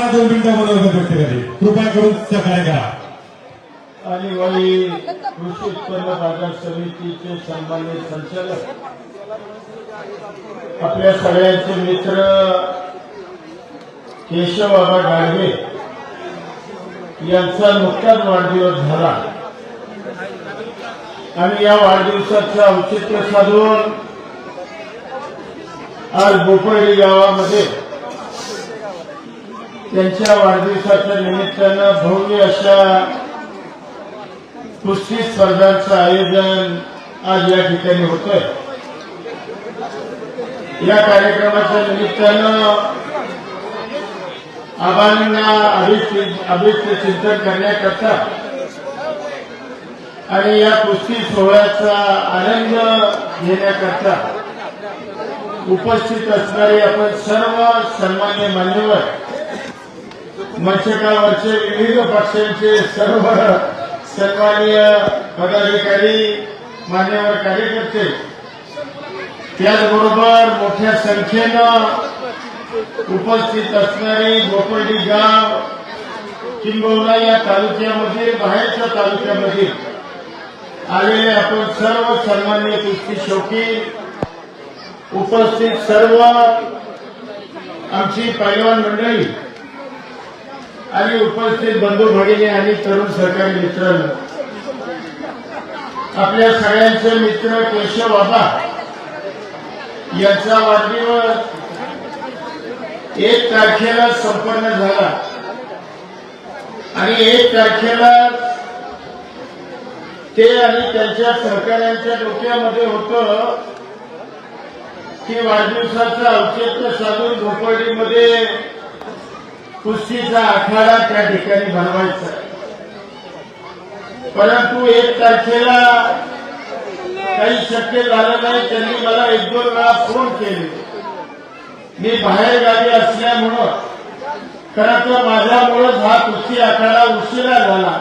मला 2 मिनिटं बोलवलं प्रत्येकाने, कृपा करून सकाळी करा. आणि वळी कृषी उत्पन्न बाजार समितीचे सन्माननीय संचालक, आपल्या सगळ्यांचे मित्र केशवबाबा गाडगे यांचा नुकताच वाढदिवस झाला आणि या वाढदिवसाचं औचित्य साधून आज बोपळी गावामध्ये त्यांच्या वाढदिवसाच्या निमित्तानं भव्य अशा कुस्ती स्पर्धांचं आयोजन आज या ठिकाणी होतंय. या कार्यक्रमाच्या निमित्तानं आबांना अभिष्ट चिंतन करण्याकरता आणि या कुस्ती सोहळ्याचा आनंद घेण्याकरता उपस्थित असणारे आपण सर्व सन्मान्य मान्यवर, मंचकावरचे विविध पक्षांचे सर्व सन्माननीय पदाधिकारी, मान्यवर कार्यकर्ते, त्याचबरोबर मोठ्या संख्येनं उपस्थित असणारे बोपळी गाव किंबहुना या तालुक्यामध्ये, बाहेरच्या तालुक्यामध्ये आलेले आपण सर्व सन्माननीय कुस्ती शौकीन, उपस्थित सर्व आमची पैलवान मंडळी आणि उपस्थित बंधू भगिनी आणि तरुण सहकारी मित्रांनो, आपल्या सगळ्यांचे मित्र केशवबाबा यांचा वाढदिवस 1 तारखेला संपन्न झाला आणि 1 तारखेला ते आणि त्यांच्या सहकाऱ्यांच्या डोक्यामध्ये होतं की वाढदिवसाचं औचित्य साधून भोपळीमध्ये कुस्तीचा आखाडा त्या ठिकाणी बनवायचा. परंतु 1 तारखेला काही शक्य झालं नाही. त्यांनी मला 1-2 वेळा फोन केले. मी बाहेर गावी असल्यामुळं, खरं तर माझ्यामुळेच हा कुस्ती आखाडा उशिरा झाला,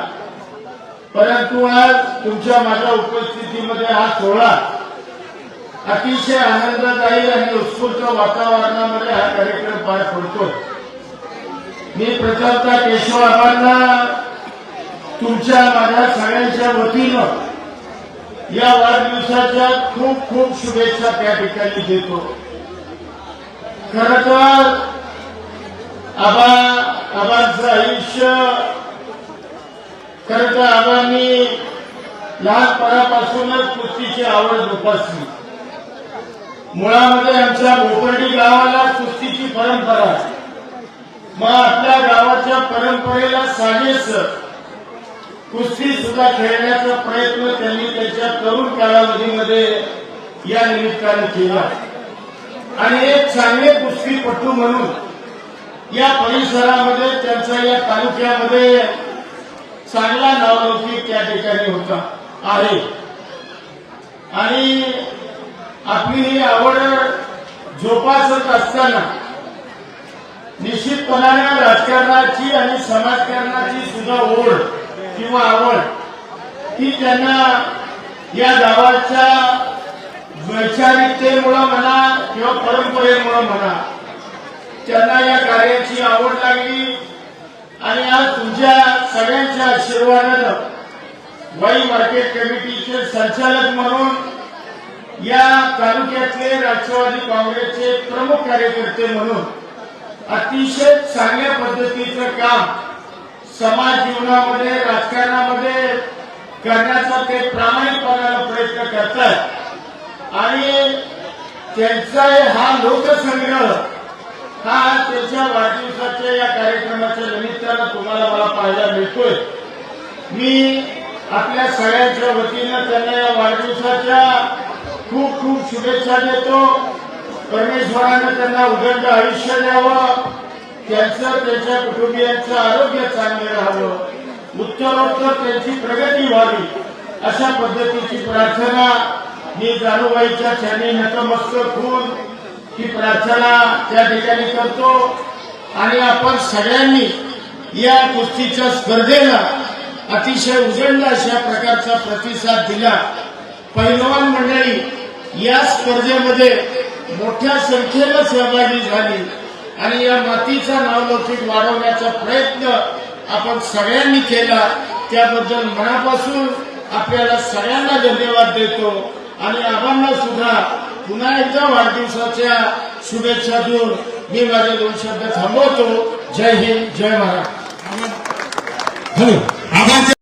परंतु आज तुमच्या माझ्या उपस्थितीमध्ये हा सोहळा अतिशय आनंददायी आणि उत्स्फूर्त वातावरणामध्ये हा कार्यक्रम पार पडतो. मी प्रथमतः केशवबाबांना तुमच्या माझ्या सगळ्यांच्या वतीनं या वाढदिवसाच्या खूप खूप शुभेच्छा त्या ठिकाणी देतो. खरं तर आबांचं आयुष्य, खरं तर आबांनी लहानपणापासूनच कुस्तीची आवड जोपासली. मुळामध्ये आमच्या भोपळी गावाला कुस्तीची परंपरा आहे. मग आपल्या गावाच्या परंपरेला साजेस कुस्ती सुद्धा खेळण्याचा प्रयत्न त्यांनी त्यांच्या तरुण कालावधीमध्ये या निमित्तानं केला आणि एक चांगले कुस्तीपटू म्हणून या परिसरामध्ये, त्यांचा या तालुक्यामध्ये चांगला नावलौकिक त्या ठिकाणी होता आहे. आणि आपली ही आवड जोपासत असताना निश्चितपणाने राजकारणाची आणि समाजकारणाची सुद्धा ओढ किंवा आवड ही त्यांना या गावाच्या वैचारिकतेमुळे म्हणा किंवा परंपरेमुळे म्हणा, त्यांना या कार्याची आवड लागली. आणि आज तुमच्या सगळ्यांच्या आशीर्वादानं वाई मार्केट कमिटीचे संचालक म्हणून या तालुक्यातले राष्ट्रवादी काँग्रेसचे प्रमुख कार्यकर्ते म्हणून अतिशय चांगल्या पद्धतीचं काम समाज जीवनामध्ये, राजकारणामध्ये करण्याचा ते प्रामाणिकपणाने प्रयत्न करतात. आणि त्यांचा हा लोकसंग्रह हा त्यांच्या वाढदिवसाच्या या कार्यक्रमाच्या निमित्तानं तुम्हाला मला पाहायला मिळतोय. मी आपल्या सगळ्यांच्या वतीनं त्यांना या वाढदिवसाच्या खूप खूप शुभेच्छा देतो. परमेश्वरानं त्यांना उदंड आयुष्य द्यावं, त्यांचं, त्यांच्या कुटुंबियांचं आरोग्य चांगलं राहावं, उत्तरोत्तर त्यांची प्रगती व्हावी, अशा पद्धतीची प्रार्थना मी जानुबाईच्या चरणी नतमस्तक होऊन ही प्रार्थना त्या ठिकाणी करतो. आणि आपण सगळ्यांनी या कुस्तीच्या स्पर्धेला अतिशय उदंड अशा प्रकारचा प्रतिसाद दिला. पैलवान मंडळी या स्पर्धेमध्ये मोठ्या संख्येनं सहभागी झाली आणि या मातीचा नावलौकिक वाढवण्याचा प्रयत्न आपण सगळ्यांनी केला, त्याबद्दल मनापासून आपल्याला सगळ्यांना धन्यवाद देतो आणि आबांना सुद्धा पुन्हा एकदा वाढदिवसाच्या शुभेच्छा देऊन मी माझे 2 शब्द थांबवतो. जय हिंद, जय महाराष्ट्र. हॅलो आबांचे